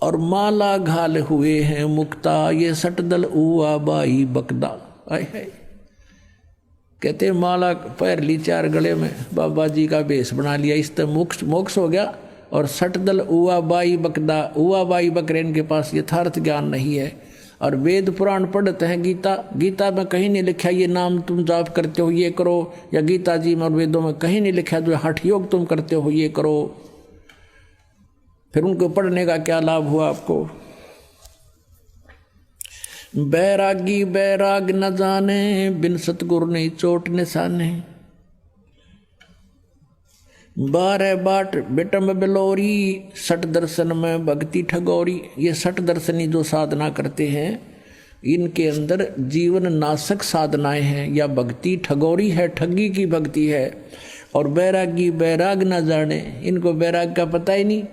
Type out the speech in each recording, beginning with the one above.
और माला घाल हुए हैं मुक्ता, ये सटदल उआ बाई बकदा। आए है कहते माला पैर ली चार गले में, बाबा जी का भेष बना लिया, इस तरह मोक्ष मोक्ष हो गया। और सटदल उआ बाई बकदा, उआ बाई बकरे इनके पास यथार्थ ज्ञान नहीं है। और वेद पुराण पढ़ते हैं, गीता में कहीं नहीं लिखा ये नाम तुम जाप करते हो ये करो, या गीता जी में और वेदों में कहीं नहीं लिखा जो हठ योग तुम करते हो ये करो। फिर उनको पढ़ने का क्या लाभ हुआ आपको? बैरागी बैराग न जाने, बिन सतगुरु नहीं चोट निशाने। 12 बाट बेटम बिलोरी, सठ दर्शन में भक्ति ठगोरी। ये सठ दर्शनी जो साधना करते हैं इनके अंदर जीवन नाशक साधनाएं हैं, या भक्ति ठगोरी है, ठगी की भक्ति है। और बैरागी बैराग न जाने, इनको बैराग का पता ही नहीं।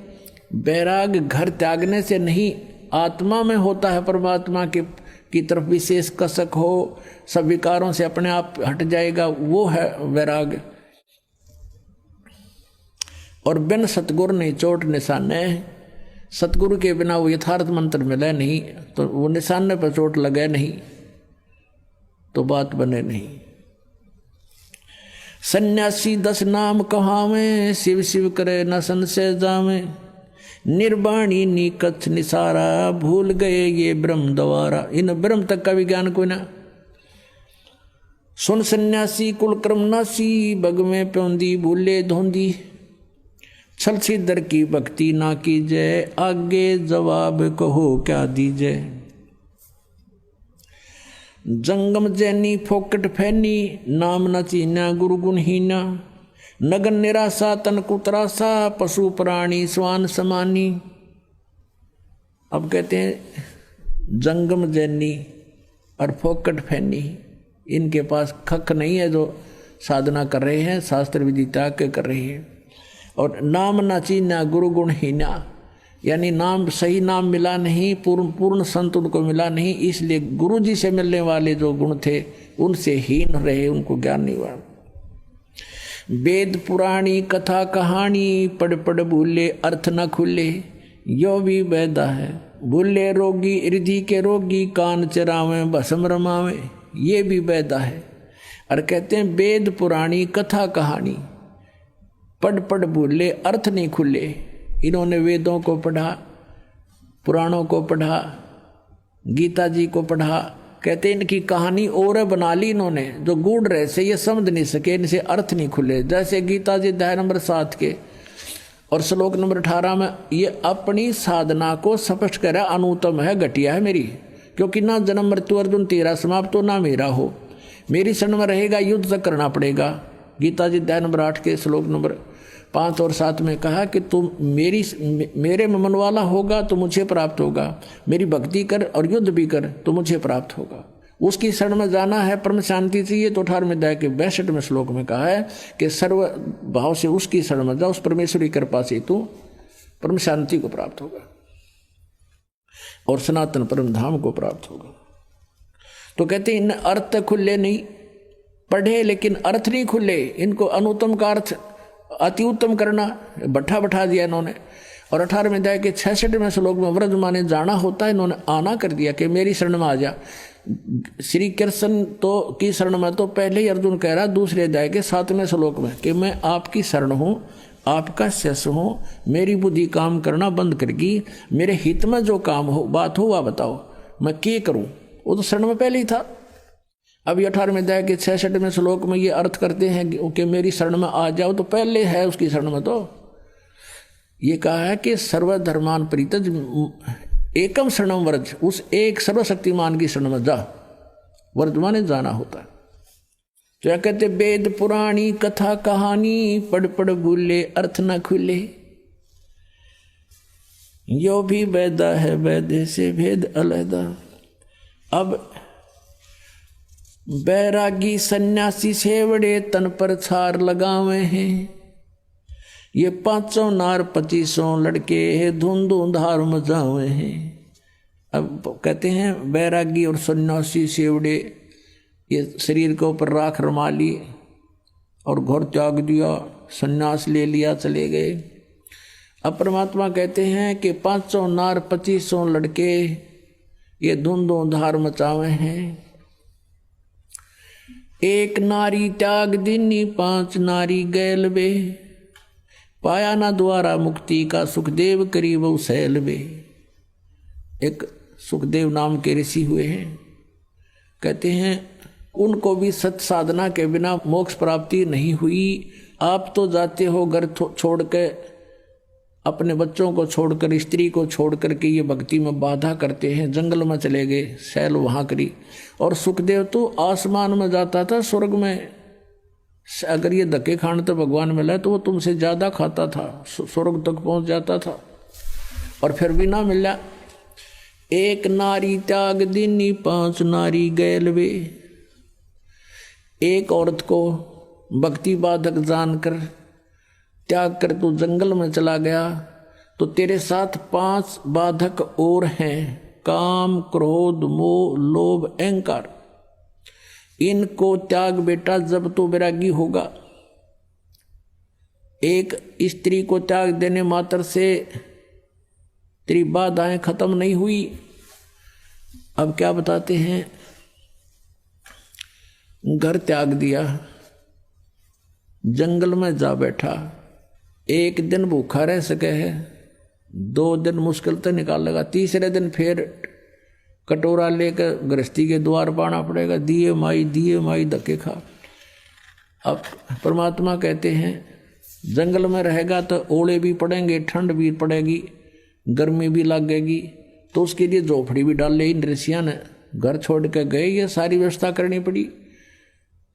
बैराग घर त्यागने से नहीं, आत्मा में होता है, परमात्मा की तरफ विशेष कसक हो, सब विकारों से अपने आप हट जाएगा, वो है वैराग। और बिन सतगुरु नहीं चोट निशाने, सतगुरु के बिना वो यथार्थ मंत्र मिले नहीं, तो वो निशाने पर चोट लगे नहीं तो बात बने नहीं। सन्यासी 10 नाम कहावे, शिव शिव करे न संशय जावे। निर्वाणी निकथ निसारा, भूल गए ये ब्रह्म द्वारा। इन ब्रह्म तक का विज्ञान कोई ना। सुन सन्यासी कुल क्रम नासी, बग में प्योंदी भूले धोंदी। छल सिद्धर की भक्ति ना कीजय, आगे जवाब कहो क्या दीजय। जंगम जैनी फोकट फैनी, नाम न चीना गुरु गुणहीना। नगन निराशा तन कुतरासा, पशु प्राणी स्वान समानी। अब कहते हैं जंगम जैनी और फोकट फैनी, इनके पास खक नहीं है जो साधना कर रहे हैं, शास्त्र विधि त्याग के कर रहे हैं। और नाम ना चीना गुरु गुणहीना, यानी नाम सही नाम मिला नहीं, पूर्ण संत उनको मिला नहीं, इसलिए गुरु जी से मिलने वाले जो गुण थे उनसे हीन रहे, उनको ज्ञान नहीं हुआ। वेद पुराणी कथा कहानी, पढ़ पढ़ भूले अर्थ न खुले। यो भी वैदा है, भूले रोगी हृदय के रोगी, कान चरावे भस्म रमावे। ये भी वैदा है। और कहते हैं वेद पुराणी कथा कहानी, पढ़ पढ़ भूले अर्थ नहीं खुले। इन्होंने वेदों को पढ़ा, पुराणों को पढ़ा, गीता जी को पढ़ा, कहते इनकी कहानी और बना ली इन्होंने, जो गूढ़ रहे से ये समझ नहीं सके, इनसे अर्थ नहीं खुले। जैसे गीता जी अध्याय नंबर 7 के और श्लोक नंबर 18 में ये अपनी साधना को स्पष्ट करा, अनुत्तम है, घटिया है मेरी, क्योंकि ना जन्म मृत्यु अर्जुन तेरा समाप्त हो ना मेरा हो, मेरी शरण में रहेगा, युद्ध तक करना पड़ेगा। गीता जी अध्याय नंबर 8 के श्लोक नंबर 5 और 7 में कहा कि तुम मेरे में मन वाला होगा तो मुझे प्राप्त होगा, मेरी भक्ति कर और युद्ध भी कर तो मुझे प्राप्त होगा। उसकी शरण में जाना है, परम शांति चाहिए तो 18वें अध्याय के 62वें श्लोक में कहा है कि सर्व भाव से उसकी शरण में जाओ, उस परमेश्वरी कृपा से तू परम शांति को प्राप्त होगा और सनातन परम धाम को प्राप्त होगा। तो कहते इन अर्थ खुले नहीं, पढ़े लेकिन अर्थ नहीं खुले, इनको अनुत्तम का अर्थ अति उत्तम करना बैठा दिया इन्होंने। और 18वें अध्याय के 66वें श्लोक में व्रज माने जाना होता है, इन्होंने आना कर दिया कि मेरी शरण में आ जा। श्री कृष्ण तो की शरण में तो पहले ही अर्जुन कह रहा दूसरे अध्याय के 7वें श्लोक में कि मैं आपकी शरण हूँ, आपका शिष्य हूँ, मेरी बुद्धि काम करना बंद करगी, मेरे हित में जो काम हो बात हो वह बताओ, मैं क्या करूँ। वो तो शरण में पहले ही था। अभी 18वें अध्याय के 66वें श्लोक में ये अर्थ करते हैं कि मेरी शरण में आ जाओ, तो पहले है उसकी शरण में। तो ये कहा है कि सर्वधर्मान परित्यज एकम शरणम व्रज, उस एक सर्वशक्तिमान की शरण में जा, व्रज माने जाना होता है। तो क्या कहते वेद पुराणी कथा कहानी, पढ़ पढ़ भूले अर्थ न खुले। यो भी वैदा है, वैदे से भेद अलहदा। अब बैरागी सन्यासी सेवड़े तन पर छार लगावे हैं, ये 500 नार 2500 लड़के है धुन धार मचावे हैं। अब कहते हैं बैरागी और सन्यासी सेवड़े ये शरीर के ऊपर राख रमा ली और घर त्याग दिया, सन्यास ले लिया, चले गए। अब परमात्मा कहते हैं कि 500 नार 2500 लड़के ये धुंधों धार मचावे हैं। एक नारी त्याग दीनी 5 नारी गैल वे, पाया ना द्वारा मुक्ति का सुखदेव करीब सैल वे। एक सुखदेव नाम के ऋषि हुए हैं, कहते हैं उनको भी सत साधना के बिना मोक्ष प्राप्ति नहीं हुई। आप तो जाते हो घर छोड़ के, अपने बच्चों को छोड़कर, स्त्री को छोड़कर के ये भक्ति में बाधा करते हैं, जंगल में चले गए, शैल वहाँ करी। और सुखदेव तो आसमान में जाता था, स्वर्ग में। अगर ये धक्के खाने तो भगवान मिला तो वो तुमसे ज़्यादा खाता था, स्वर्ग तक पहुँच जाता था, और फिर भी ना मिला। एक नारी त्याग दीनी 5 नारी गैल वे। एक औरत को भक्ति बाधक जानकर त्याग कर तू जंगल में चला गया, तो तेरे साथ 5 बाधक और हैं, काम क्रोध मोह लोभ अहंकार। इनको त्याग बेटा जब तो वैरागी होगा। एक स्त्री को त्याग देने मात्र से तेरी बाधाएं खत्म नहीं हुई। अब क्या बताते हैं, घर त्याग दिया, जंगल में जा बैठा, 1 दिन भूखा रह सके है, 2 दिन मुश्किल तो निकाल लेगा, तीसरे दिन फिर कटोरा लेकर गृहस्थी के द्वार पाना पड़ेगा, दिए माई धक्के खा। अब परमात्मा कहते हैं जंगल में रहेगा तो ओले भी पड़ेंगे, ठंड भी पड़ेगी, गर्मी भी लगेगी, तो उसके लिए झोपड़ी भी डाल ली। इन ऋषियों ने घर छोड़ के गए, ये सारी व्यवस्था करनी पड़ी।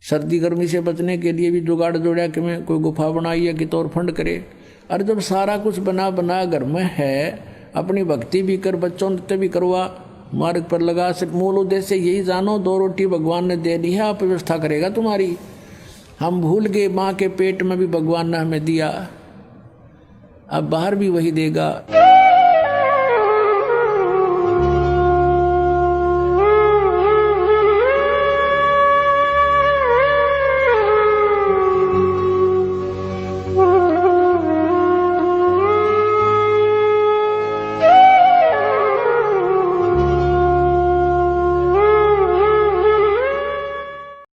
सर्दी गर्मी से बचने के लिए भी जुगाड़ जोड़ा कि मैं कोई गुफा बनाई है कि तौर फंड करे। और जब सारा कुछ बना घर में है, अपनी भक्ति भी कर, बच्चों नृत्य भी करवा, मार्ग पर लगा सिर्फ मूल उद्देश्य यही जानो 2 रोटी भगवान ने दे दी है, आप व्यवस्था करेगा तुम्हारी। हम भूल गए माँ के पेट में भी भगवान ने हमें दिया, अब बाहर भी वही देगा।